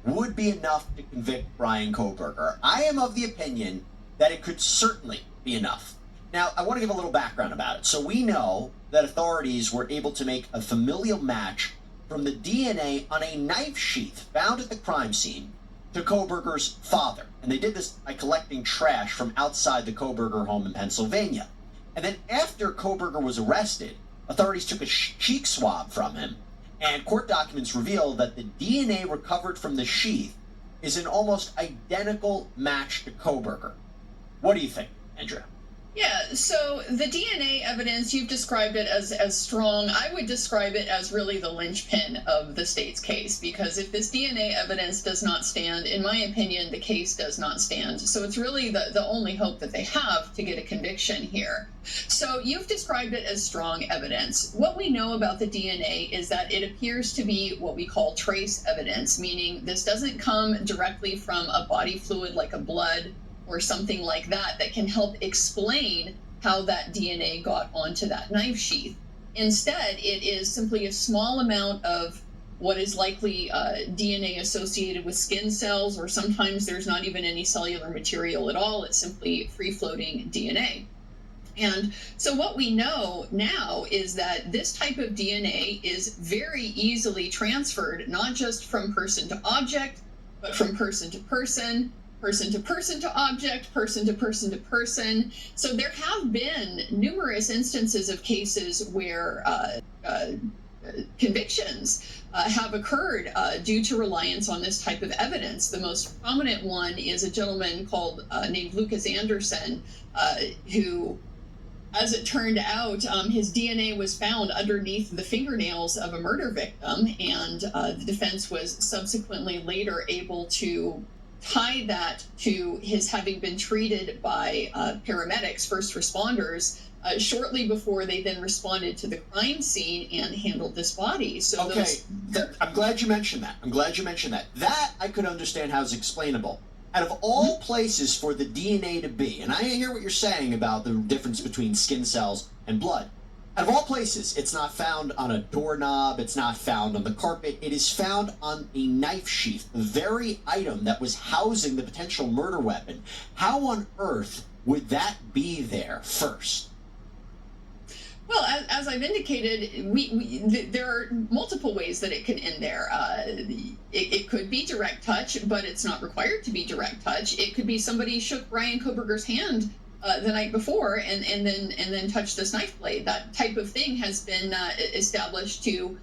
would be enough to convict Bryan Kohberger. I am of the opinion that it could certainly be enough. Now, I want to give a little background about it. So we know that authorities were able to make a familial match from the DNA on a knife sheath found at the crime scene to Kohberger's father. And they did this by collecting trash from outside the Kohberger home in Pennsylvania. And then after Kohberger was arrested, authorities took a cheek swab from him, and court documents reveal that the DNA recovered from the sheath is an almost identical match to Kohberger. What do you think, Andrea? Yeah, so the DNA evidence, you've described it as strong. I would describe it as really the linchpin of the state's case, because if this DNA evidence does not stand, in my opinion, the case does not stand. So it's really the only hope that they have to get a conviction here. So you've described it as strong evidence. What we know about the DNA is that it appears to be what we call trace evidence, meaning this doesn't come directly from a body fluid like a blood or something like that can help explain how that DNA got onto that knife sheath. Instead, it is simply a small amount of what is likely DNA associated with skin cells, or sometimes there's not even any cellular material at all. It's simply free-floating DNA. And so what we know now is that this type of DNA is very easily transferred, not just from person to object, but from person to person, person to person to object, person to person to person. So there have been numerous instances of cases where convictions have occurred due to reliance on this type of evidence. The most prominent one is a gentleman named Lucas Anderson, who, as it turned out, his DNA was found underneath the fingernails of a murder victim, and the defense was subsequently later able to tie that to his having been treated by paramedics, first responders, shortly before they then responded to the crime scene and handled this body. So okay, I'm glad you mentioned that. That I could understand how it's explainable. Out of all places for the DNA to be, and I hear what you're saying about the difference between skin cells and blood. Out of all places, it's not found on a doorknob, it's not found on the carpet, it is found on a knife sheath, the very item that was housing the potential murder weapon. How on earth would that be there first? Well, as I've indicated, there are multiple ways that it can end there. It could be direct touch, but it's not required to be direct touch. It could be somebody shook Bryan Kohberger's hand the night before and then touched this knife blade. That type of thing has been established to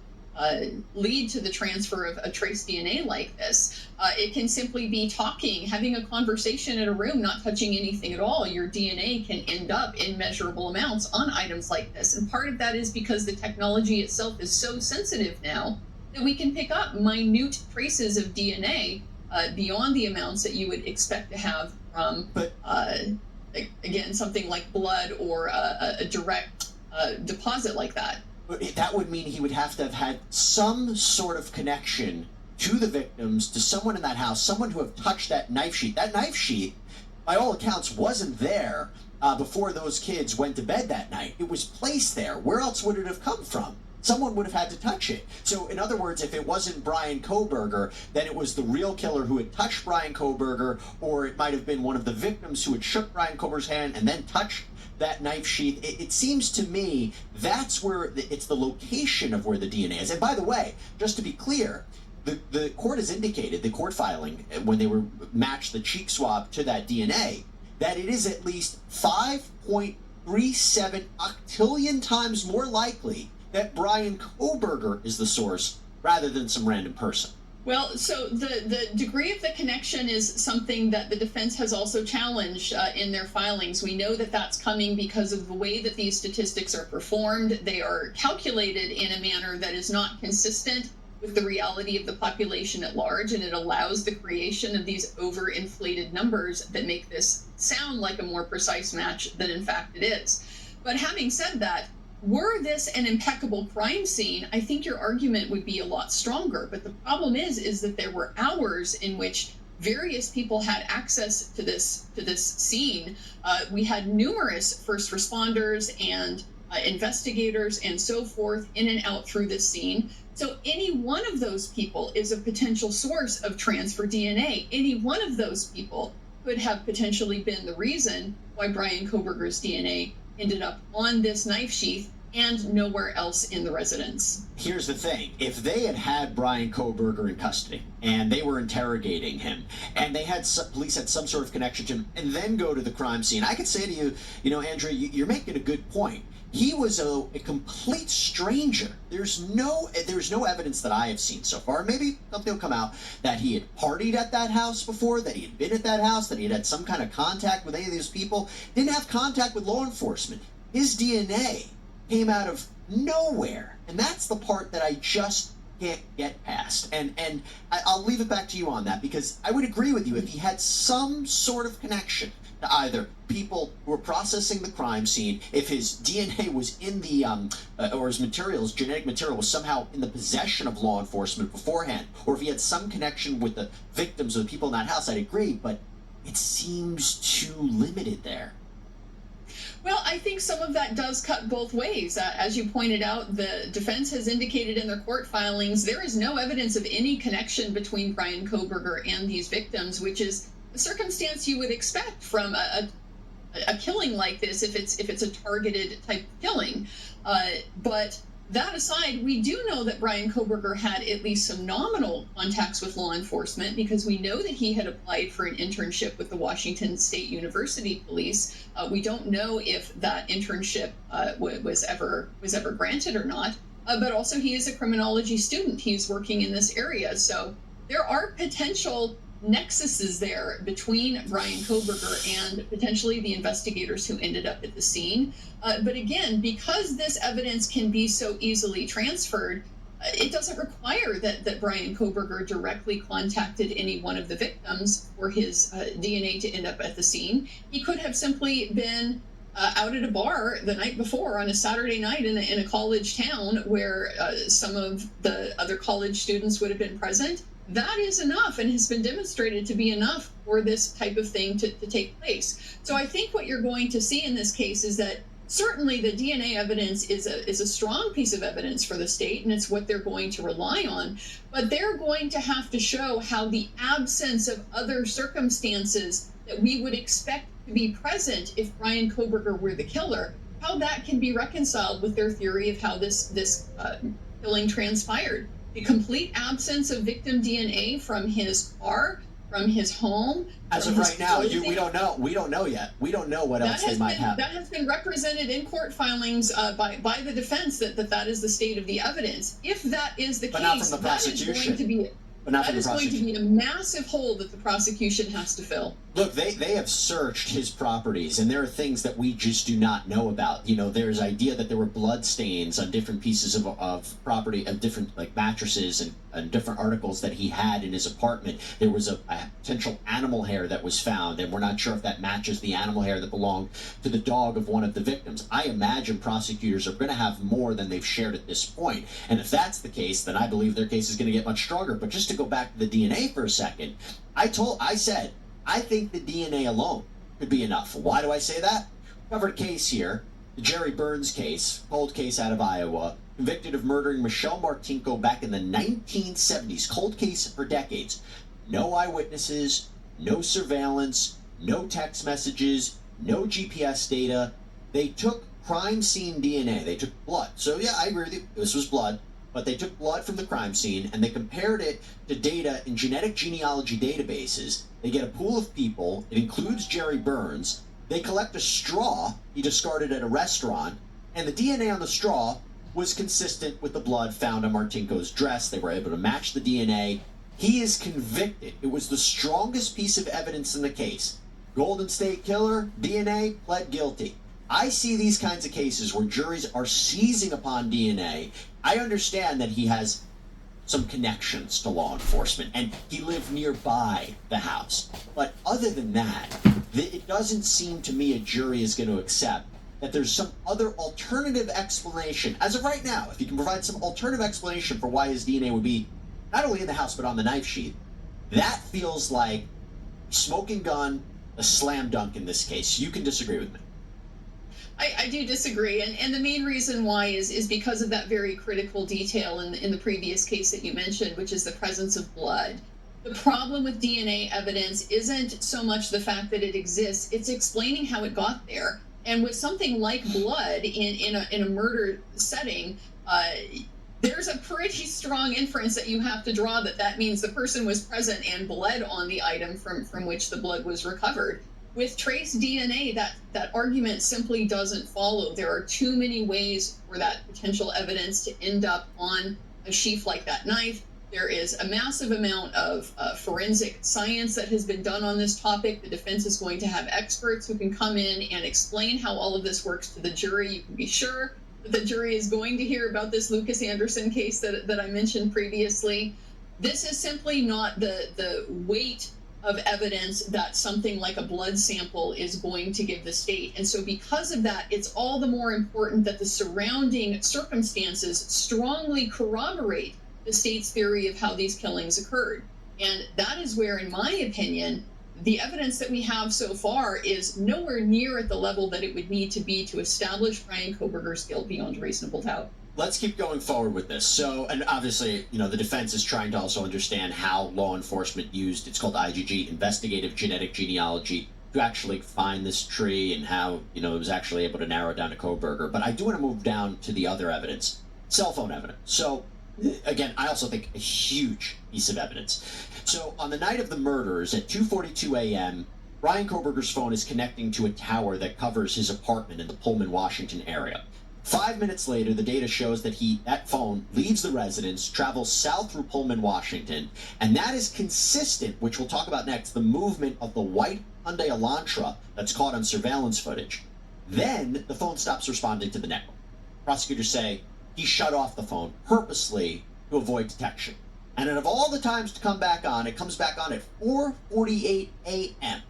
lead to the transfer of a trace DNA like this. It can simply be talking, having a conversation in a room, not touching anything at all. Your DNA can end up in measurable amounts on items like this. And part of that is because the technology itself is so sensitive now that we can pick up minute traces of DNA beyond the amounts that you would expect to have from, again, something like blood or a direct deposit like that. That would mean he would have to have had some sort of connection to the victims, to someone in that house, someone who have touched that knife sheath. That knife sheath, by all accounts, wasn't there before those kids went to bed that night. It was placed there. Where else would it have come from? Someone would have had to touch it. So, in other words, if it wasn't Bryan Kohberger, then it was the real killer who had touched Bryan Kohberger, or it might have been one of the victims who had shook Bryan Kohberger's hand and then touched that knife sheath. It seems to me that's where it's the location of where the DNA is. And by the way, just to be clear, the court has indicated, the court filing, when they were matched the cheek swab to that DNA, that it is at least 5.37 octillion times more likely that Bryan Kohberger is the source rather than some random person. Well, so the degree of the connection is something that the defense has also challenged in their filings. We know that that's coming because of the way that these statistics are performed. They are calculated in a manner that is not consistent with the reality of the population at large, and it allows the creation of these overinflated numbers that make this sound like a more precise match than in fact it is. But having said that, were this an impeccable crime scene, I think your argument would be a lot stronger. But the problem is that there were hours in which various people had access to this scene. We had numerous first responders and investigators and so forth in and out through this scene. So any one of those people is a potential source of transfer DNA. Any one of those people could have potentially been the reason why Brian Kohberger's DNA ended up on this knife sheath and nowhere else in the residence. Here's the thing. If they had Brian Kohberger in custody and they were interrogating him and they had police had some sort of connection to him and then go to the crime scene, I could say to you, Andrea, you're making a good point. He was a complete stranger. There's no evidence that I have seen so far. Maybe something will come out that he had partied at that house before, that he had been at that house, that he had some kind of contact with any of these people. Didn't have contact with law enforcement. His DNA came out of nowhere. And that's the part that I just can't get past. And I'll leave it back to you on that, because I would agree with you if he had some sort of connection to either people who were processing the crime scene, if his DNA was in the, or his materials, genetic material was somehow in the possession of law enforcement beforehand, or if he had some connection with the victims or the people in that house, I'd agree, but it seems too limited there. Well, I think some of that does cut both ways. As you pointed out, the defense has indicated in their court filings there is no evidence of any connection between Brian Kohberger and these victims, which is a circumstance you would expect from a killing like this if it's a targeted type of killing. But that aside, we do know that Brian Kohberger had at least some nominal contacts with law enforcement, because we know that he had applied for an internship with the Washington State University Police. We don't know if that internship was ever granted or not, but also he is a criminology student. He's working in this area. So there are potential nexuses there between Brian Kohberger and potentially the investigators who ended up at the scene. But again, because this evidence can be so easily transferred, it doesn't require that Brian Kohberger directly contacted any one of the victims for his DNA to end up at the scene. He could have simply been out at a bar the night before on a Saturday night in a college town where some of the other college students would have been present. That is enough and has been demonstrated to be enough for this type of thing to take place. So I think what you're going to see in this case is that certainly the DNA evidence is a strong piece of evidence for the state, and it's what they're going to rely on. But they're going to have to show how the absence of other circumstances that we would expect to be present if Brian Kohberger were the killer, how that can be reconciled with their theory of how this killing transpired. The complete absence of victim DNA from his car, from his home. As of right now, we don't know. We don't know yet. We don't know what else they might have. That has been represented in court filings by the defense that is the state of the evidence. If that is the case, not from the prosecution. That is going to be a massive hole that the prosecution has to fill. Look, they have searched his properties, and there are things that we just do not know about. There's idea that there were blood stains on different pieces of property, of different mattresses and different articles that he had in his apartment. There was a potential animal hair that was found, and we're not sure if that matches the animal hair that belonged to the dog of one of the victims. I imagine prosecutors are going to have more than they've shared at this point. And if that's the case, then I believe their case is going to get much stronger. But just to go back to the DNA for a second, I said, I think the DNA alone could be enough. Why do I say that? Covered a case here, the Jerry Burns case, cold case out of Iowa, convicted of murdering Michelle Martinko back in the 1970s. Cold case for decades. No eyewitnesses, no surveillance, no text messages, no GPS data. They took crime scene DNA. They took blood. So yeah, I agree with you. This was blood. But they took blood from the crime scene and they compared it to data in genetic genealogy databases. They get a pool of people. It includes Jerry Burns. They collect a straw he discarded at a restaurant, and the DNA on the straw was consistent with the blood found on Martinko's dress. They were able to match the DNA. He is convicted. It was the strongest piece of evidence in the case. Golden State Killer, DNA, pled guilty. I see these kinds of cases where juries are seizing upon DNA. I understand that he has some connections to law enforcement and he lived nearby the house. But other than that, it doesn't seem to me a jury is going to accept that there's some other alternative explanation. As of right now, if you can provide some alternative explanation for why his DNA would be not only in the house but on the knife sheath, that feels like smoking gun, a slam dunk in this case. You can disagree with me. I do disagree, and the main reason why is because of that very critical detail in the previous case that you mentioned, which is the presence of blood. The problem with DNA evidence isn't so much the fact that it exists; it's explaining how it got there. And with something like blood in a murder setting, there's a pretty strong inference that you have to draw that means the person was present and bled on the item from which the blood was recovered. With trace DNA, that argument simply doesn't follow. There are too many ways for that potential evidence to end up on a sheath like that knife. There is a massive amount of forensic science that has been done on this topic. The defense is going to have experts who can come in and explain how all of this works to the jury. You can be sure that the jury is going to hear about this Lucas Anderson case that I mentioned previously. This is simply not the weight of evidence that something like a blood sample is going to give the state. And so because of that, it's all the more important that the surrounding circumstances strongly corroborate the state's theory of how these killings occurred. And that is where, in my opinion, the evidence that we have so far is nowhere near at the level that it would need to be to establish Bryan Kohberger's guilt beyond a reasonable doubt. Let's keep going forward with this. So, and obviously, the defense is trying to also understand how law enforcement used, it's called IGG, investigative genetic genealogy, to actually find this tree and how, it was actually able to narrow down to Kohberger. But I do want to move down to the other evidence, cell phone evidence. So, again, I also think a huge piece of evidence. So, on the night of the murders at 2:42 a.m., Bryan Kohberger's phone is connecting to a tower that covers his apartment in the Pullman, Washington area. 5 minutes later, the data shows that that phone leaves the residence, travels south through Pullman, Washington, and that is consistent, which we'll talk about next, the movement of the white Hyundai Elantra that's caught on surveillance footage. Then the phone stops responding to the network. Prosecutors say he shut off the phone purposely to avoid detection. And out of all the times to come back on, it comes back on at 4:48 a.m.,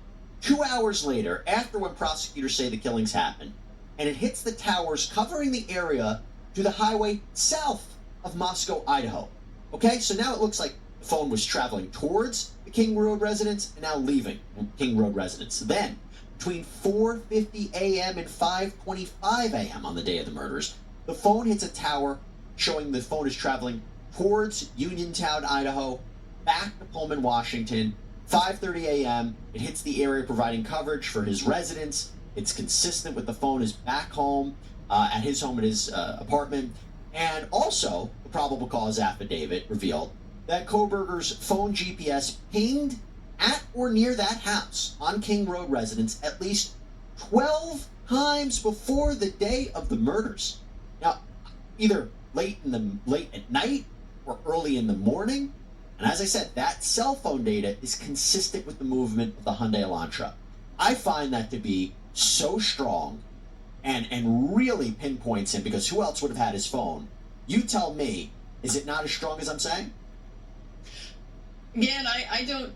2 hours later, after when prosecutors say the killings happened, and it hits the towers covering the area to the highway south of Moscow, Idaho. Okay, so now it looks like the phone was traveling towards the King Road residence and now leaving King Road residence. Then, between 4:50 a.m. and 5:25 a.m. on the day of the murders, the phone hits a tower showing the phone is traveling towards Uniontown, Idaho, back to Pullman, Washington. 5:30 a.m., it hits the area providing coverage for his residence. It's consistent with the phone is back home, at his home in his apartment. And also, the probable cause affidavit revealed that Kohberger's phone GPS pinged at or near that house on King Road residence at least 12 times before the day of the murders. Now, either late at night or early in the morning. And as I said, that cell phone data is consistent with the movement of the Hyundai Elantra. I find that to be so strong and really pinpoints him, because who else would have had his phone? You tell me, is it not as strong as I'm saying? Again, I don't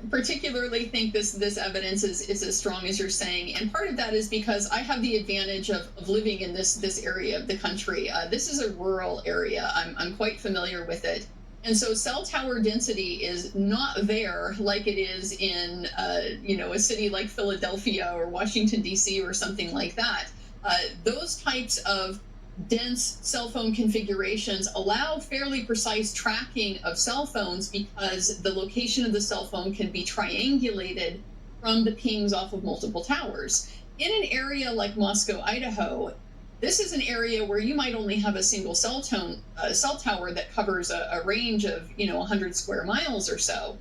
particularly think this evidence is as strong as you're saying, and part of that is because I have the advantage of living in this area of the country. This is a rural area. I'm quite familiar with it. And so cell tower density is not there like it is in, a city like Philadelphia or Washington, D.C. or something like that. Those types of dense cell phone configurations allow fairly precise tracking of cell phones because the location of the cell phone can be triangulated from the pings off of multiple towers. In an area like Moscow, Idaho, this is an area where you might only have a single cell tower that covers a range of 100 square miles or so.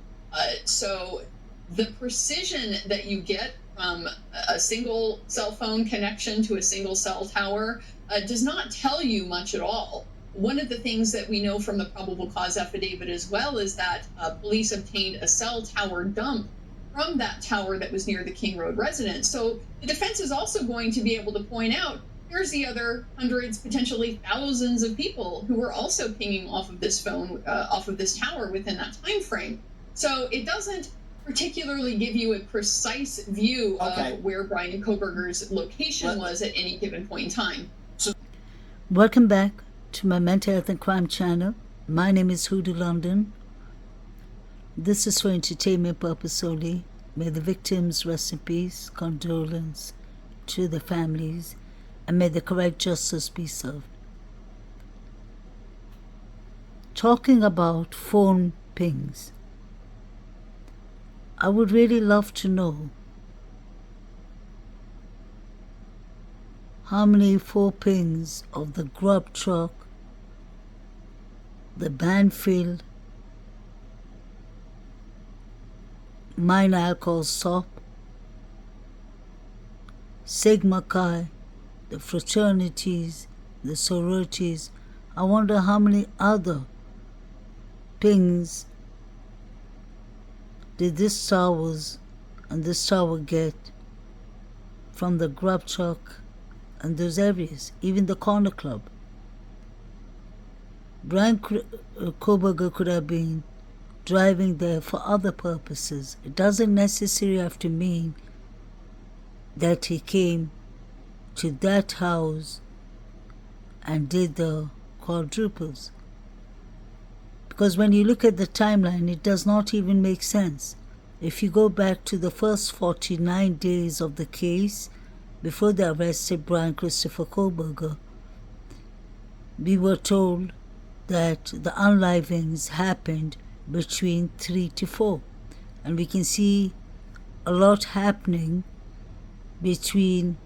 So the precision that you get from a single cell phone connection to a single cell tower does not tell you much at all. One of the things that we know from the probable cause affidavit as well is that police obtained a cell tower dump from that tower that was near the King Road residence. So the defense is also going to be able to point out, here's the other hundreds, potentially thousands of people who were also pinging off of this phone, off of this tower within that time frame. So it doesn't particularly give you a precise view of where Bryan Kohberger's location was at any given point in time. Welcome back to my Mental Health and Crime channel. My name is Hoodoo London. This is for entertainment purpose only. May the victims rest in peace. Condolence to the families and may the correct justice be served. Talking about phone pings, I would really love to know how many phone pings of the grub truck, the Banfield minor alcohol stop, Sigma Chi, the fraternities, the sororities. I wonder how many other pings did this Star Wars and this tower get from the grub truck and those areas, even the corner club. Brian Koberger could have been driving there for other purposes. It doesn't necessarily have to mean that he came to that house and did the quadruples. Because when you look at the timeline, it does not even make sense. If you go back to the first 49 days of the case, before they arrested Brian Christopher Koberger, we were told that the unlivings happened between 3 to 4. And we can see a lot happening between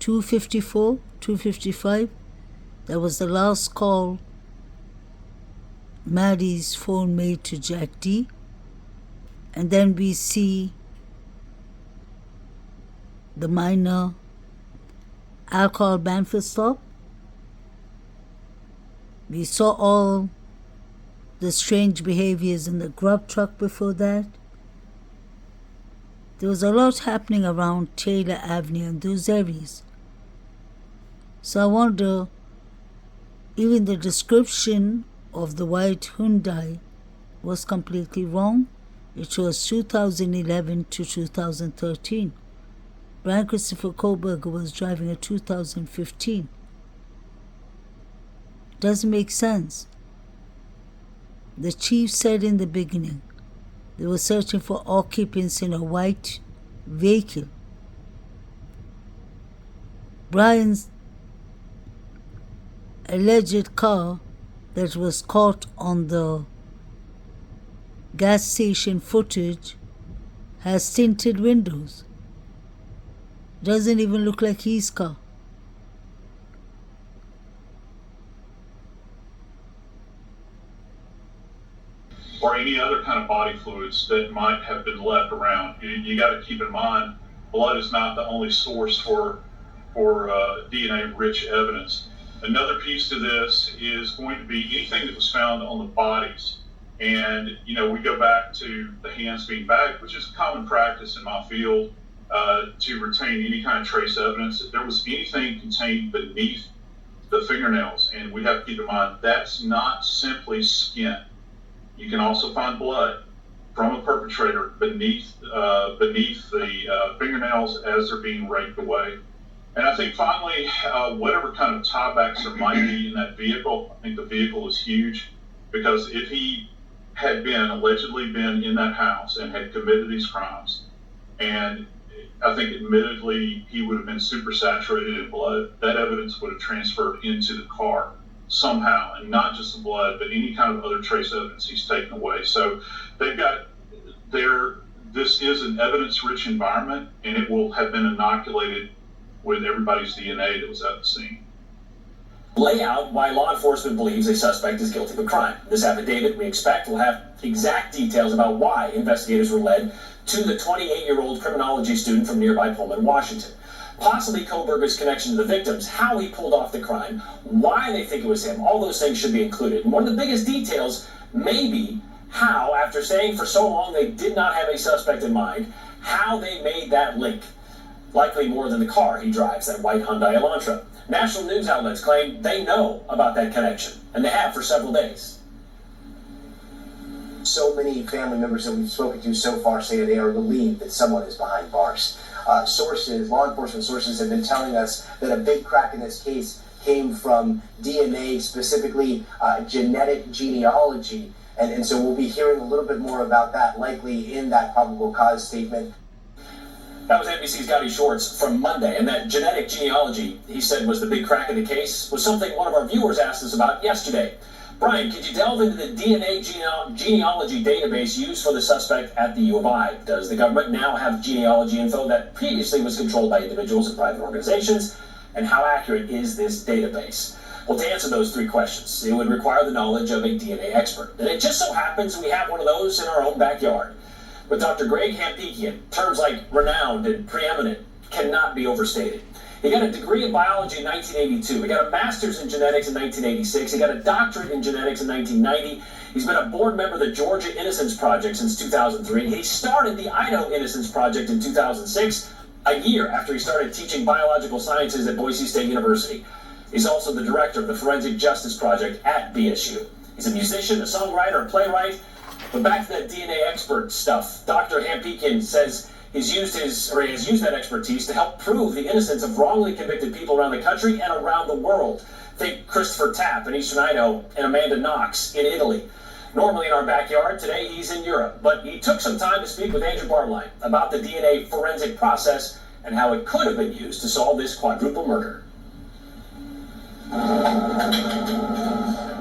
2:54, 2:55. That was the last call Maddie's phone made to Jack D. And then we see the minor alcohol Banfield stop. We saw all the strange behaviors in the grub truck before that. There was a lot happening around Taylor Avenue and those areas. So I wonder, even the description of the white Hyundai was completely wrong. It was 2011 to 2013. Brian Christopher Koberger was driving a 2015. Doesn't make sense. The chief said in the beginning they were searching for occupants in a white vehicle. Brian's alleged car that was caught on the gas station footage has tinted windows. Doesn't even look like his car. Or any other kind of body fluids that might have been left around. You got to keep in mind, blood is not the only source for DNA-rich evidence. Another piece to this is going to be anything that was found on the bodies. And, we go back to the hands being bagged, which is a common practice in my field, to retain any kind of trace evidence. If there was anything contained beneath the fingernails, and we have to keep in mind, that's not simply skin. You can also find blood from a perpetrator beneath the fingernails as they're being raked away. And I think finally, whatever kind of tiebacks there might be in that vehicle, I think the vehicle is huge, because if he had allegedly been in that house and had committed these crimes, and I think admittedly he would have been super saturated in blood, that evidence would have transferred into the car somehow, and not just the blood, but any kind of other trace evidence he's taken away. So they've got this is an evidence-rich environment, and it will have been inoculated with everybody's DNA that was at the scene. Lay out why law enforcement believes a suspect is guilty of a crime. This affidavit, we expect, will have exact details about why investigators were led to the 28-year-old criminology student from nearby Pullman, Washington. Possibly Koberger's connection to the victims, how he pulled off the crime, why they think it was him. All those things should be included. And one of the biggest details may be how, after saying for so long they did not have a suspect in mind, how they made that link. Likely more than the car he drives, that white Hyundai Elantra. National news outlets claim they know about that connection, and they have for several days. So many family members that we've spoken to so far say they are relieved that someone is behind bars. Law enforcement sources have been telling us that a big crack in this case came from DNA, specifically genetic genealogy. And so we'll be hearing a little bit more about that likely in that probable cause statement. That was NBC's Gowdy Schwartz from Monday, and that genetic genealogy, he said, was the big crack in the case, was something one of our viewers asked us about yesterday. Brian, could you delve into the DNA genealogy database used for the suspect at the U of I? Does the government now have genealogy info that previously was controlled by individuals and private organizations? And how accurate is this database? Well, to answer those three questions, it would require the knowledge of a DNA expert. And it just so happens we have one of those in our own backyard. With Dr. Greg Hampikian, terms like renowned and preeminent cannot be overstated. He got a degree in biology in 1982. He got a master's in genetics in 1986. He got a doctorate in genetics in 1990. He's been a board member of the Georgia Innocence Project since 2003. He started the Idaho Innocence Project in 2006, a year after he started teaching biological sciences at Boise State University. He's also the director of the Forensic Justice Project at BSU. He's a musician, a songwriter, a playwright. But back to that DNA expert stuff. Dr. Hampikian says he has used that expertise to help prove the innocence of wrongly convicted people around the country and around the world. Think Christopher Tapp in Eastern Idaho and Amanda Knox in Italy. Normally in our backyard, today he's in Europe. But he took some time to speak with Andrew Bartline about the DNA forensic process and how it could have been used to solve this quadruple murder.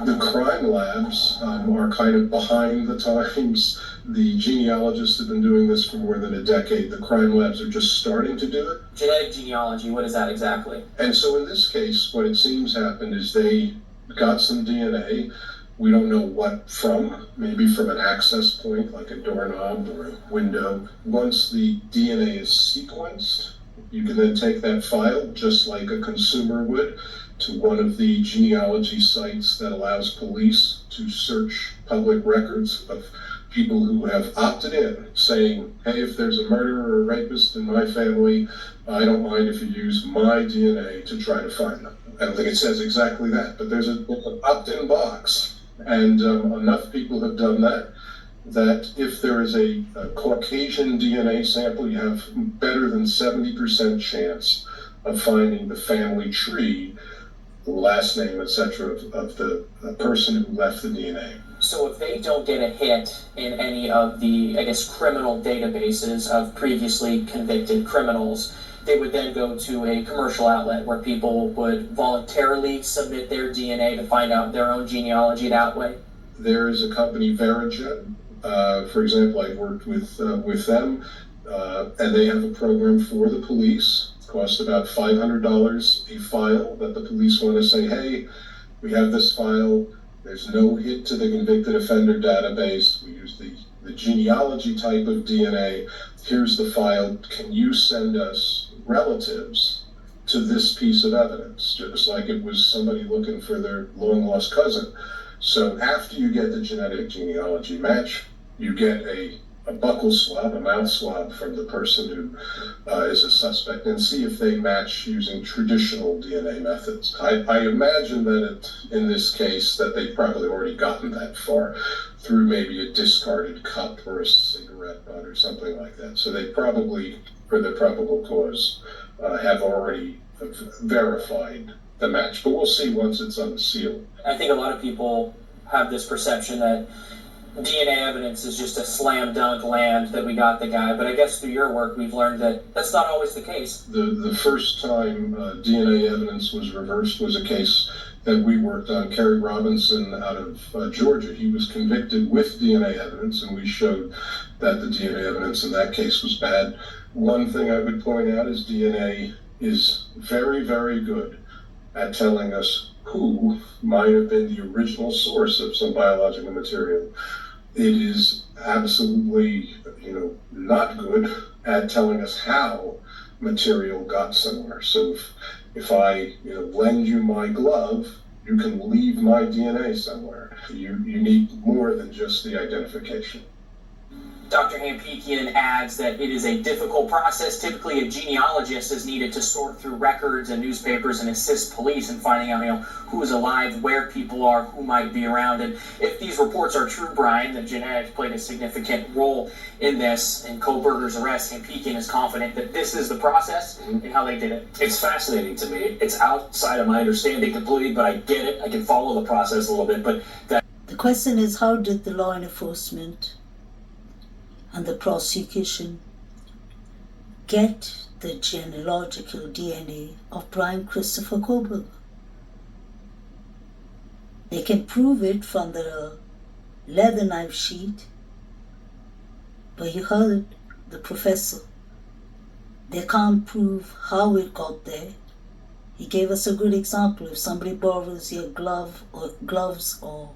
The crime labs are kind of behind the times. The genealogists have been doing this for more than a decade. The crime labs are just starting to do it. Genetic genealogy, what is that exactly? And so in this case, what it seems happened is they got some DNA. We don't know what from, maybe from an access point like a doorknob or a window. Once the DNA is sequenced, you can then take that file, just like a consumer would, to one of the genealogy sites that allows police to search public records of people who have opted in, saying, hey, if there's a murderer or a rapist in my family, I don't mind if you use my DNA to try to find them. I don't think it says exactly that, but there's an opt-in box. And enough people have done that, that if there is a Caucasian DNA sample, you have better than 70% chance of finding the family tree, the last name, etc., of the person who left the DNA. So if they don't get a hit in any of the, I guess, criminal databases of previously convicted criminals, they would then go to a commercial outlet where people would voluntarily submit their DNA to find out their own genealogy that way? There is a company, Verigen, for example. I worked with them, and they have a program for the police. It costs about $500 a file that the police want to say, hey, we have this file. There's no hit to the convicted offender database. We use the genealogy type of DNA. Here's the file. Can you send us relatives to this piece of evidence? Just like it was somebody looking for their long-lost cousin. So after you get the genetic genealogy match, you get a buccal swab, a mouth swab from the person who is a suspect, and see if they match using traditional DNA methods. I imagine that in this case that they've probably already gotten that far through maybe a discarded cup or a cigarette butt or something like that. So they probably, for the probable cause, have already verified the match. But we'll see once it's unsealed. I think a lot of people have this perception that DNA evidence is just a slam dunk land that we got the guy, but I guess through your work we've learned that that's not always the case. The first time DNA evidence was reversed was a case that we worked on. Kerry Robinson out of Georgia, he was convicted with DNA evidence, and we showed that the DNA evidence in that case was bad. One thing I would point out is DNA is very, very good at telling us who might have been the original source of some biological material. It is absolutely, not good at telling us how material got somewhere. So if I, lend you my glove, you can leave my DNA somewhere. You need more than just the identification. Dr. Hampikian adds that it is a difficult process. Typically, a genealogist is needed to sort through records and newspapers and assist police in finding out, who is alive, where people are, who might be around. And if these reports are true, Brian, that genetics played a significant role in this, in Kohberger's arrest, Hampikian is confident that this is the process and how they did it. It's fascinating to me. It's outside of my understanding completely, but I get it. I can follow the process a little bit. But the question is, how did the law enforcement and the prosecution get the genealogical DNA of Brian Christopher Kohlberger. They can prove it from the leather knife sheet, but you heard the professor. They can't prove how it got there. He gave us a good example. If somebody borrows your gloves or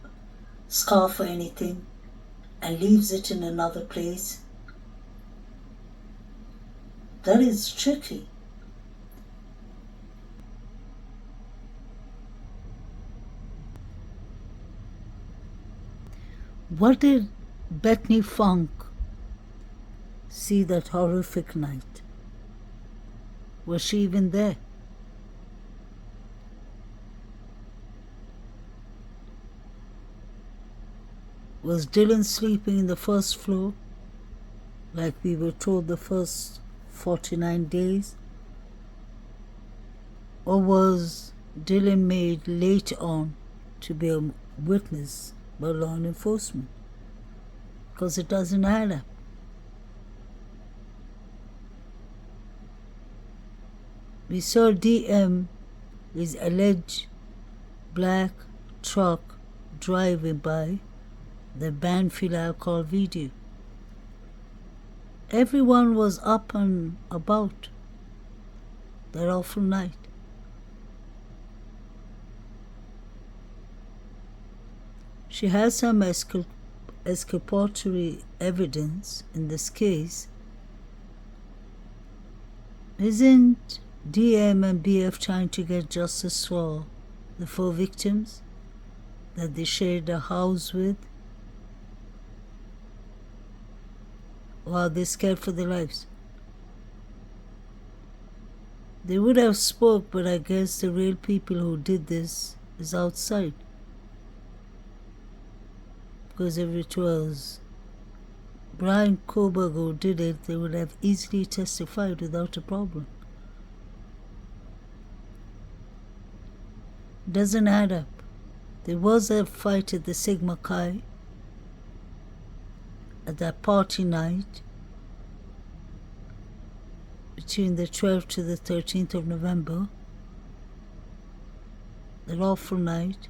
scarf or anything and leaves it in another place, that is tricky. What did Bethany Funk see that horrific night? Was she even there? Was Dylan sleeping in the first floor, like we were told the first 49 days? Or was Dylan made later on to be a witness by law enforcement? Because it doesn't add up. We saw DM, his alleged black truck driving by the Banfield alcohol video. Everyone was up and about that awful night. She has some exculpatory evidence in this case. Isn't DM and BF trying to get justice for the 4 victims that they shared a house with? Or are they scared for their lives? They would have spoke, but I guess the real people who did this is outside. Because if it was Brian Kohlberger who did it, they would have easily testified without a problem. Doesn't add up. There was a fight at the Sigma Chi at that party night between the 12th to the 13th of November, that awful night,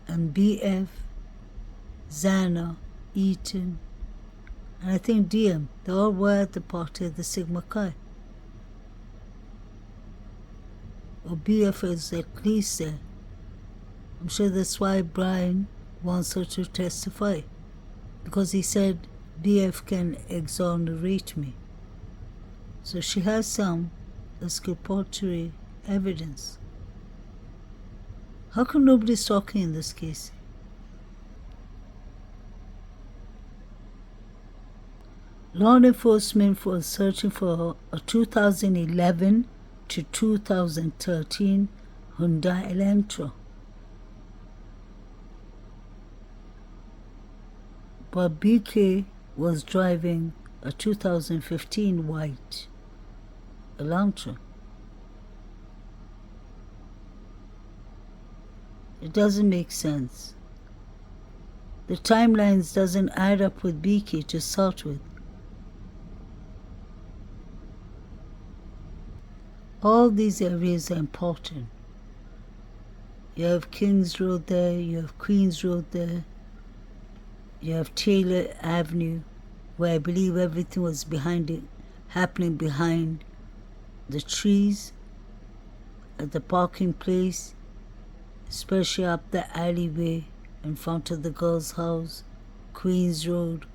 and BF, Xana, Eaton, and I think DM, they all were at the party at the Sigma Chi. Or BF is at least there. I'm sure that's why Brian wants her to testify, because he said BF can exonerate me. So she has some exculpatory evidence. How come nobody's talking in this case? Law enforcement was searching for a 2011 to 2013 Hyundai Elantra. But BK was driving a 2015 white Elantra. It doesn't make sense. The timelines doesn't add up with BK to start with. All these areas are important. You have Kings Road there, you have Queens Road there, you have Taylor Avenue, where I believe everything was happening behind the trees at the parking place, especially up the alleyway in front of the girl's house, Queens Road,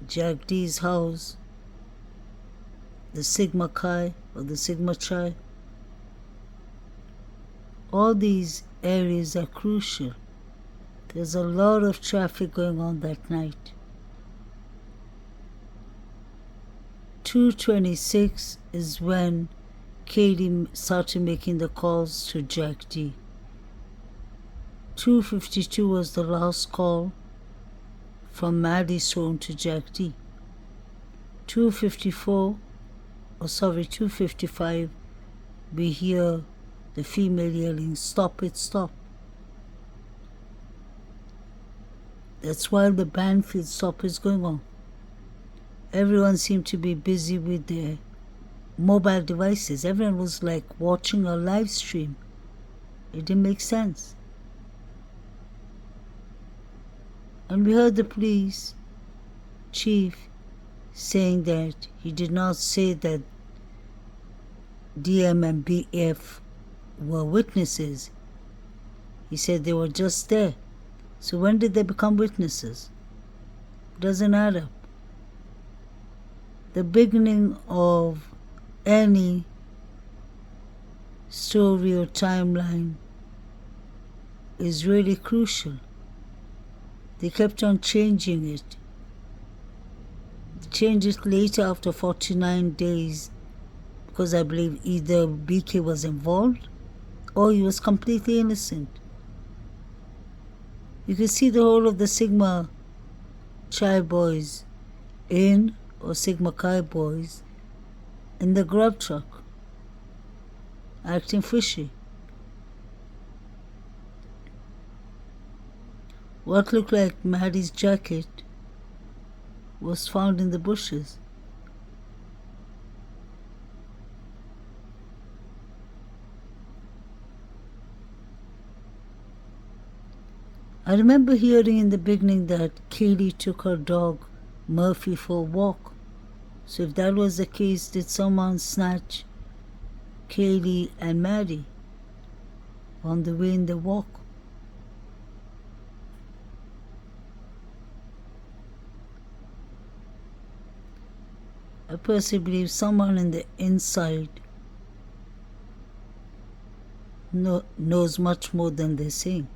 Jack D's house, the Sigma Chi or the Sigma Chi. All these areas are crucial. There's a lot of traffic going on that night. 2:26 is when Katie started making the calls to Jack D. 2:52 was the last call from Maddie's phone to Jack D. 2:55, we hear the female yelling, "Stop it, stop." That's why the Banfield stop is going on. Everyone seemed to be busy with their mobile devices. Everyone was like watching a live stream. It didn't make sense. And we heard the police chief saying that he did not say that DM and BF were witnesses. He said they were just there. So when did they become witnesses? It doesn't add up. The beginning of any story or timeline is really crucial. They kept on changing it. They changed it later after 49 days because I believe either BK was involved or he was completely innocent. You can see the whole of the Sigma Chi boys or Sigma Chi boys in the grub truck acting fishy. What looked like Maddie's jacket was found in the bushes. I remember hearing in the beginning that Kaylee took her dog Murphy for a walk. So if that was the case, did someone snatch Kaylee and Maddie on the way in the walk? I personally believe someone in the inside knows much more than they're saying.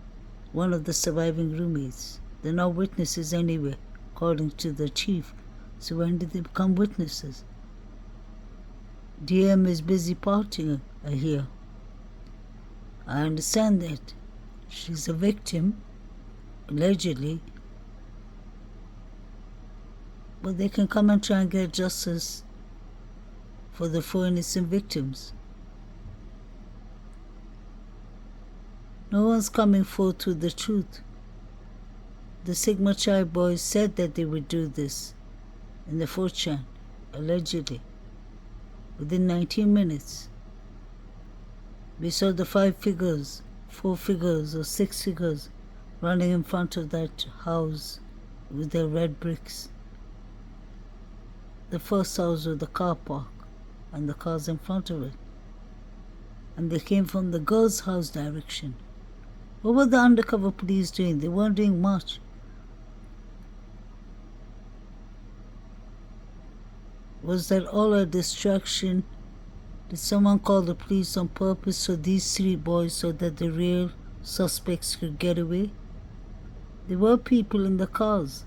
One of the surviving roommates. They're not witnesses anyway, according to the chief. So when did they become witnesses? DM is busy partying, I hear. I understand that. She's a victim, allegedly. But they can come and try and get justice for the 4 innocent victims. No one's coming forth with the truth. The Sigma Chi boys said that they would do this in the 4chan, allegedly. Within 19 minutes, we saw the 5 figures, 4 figures or 6 figures running in front of that house with their red bricks. The first house was the car park and the cars in front of it. And they came from the girls' house direction. What were the undercover police doing? They weren't doing much. Was that all a distraction? Did someone call the police on purpose so these 3 boys so that the real suspects could get away? There were people in the cars.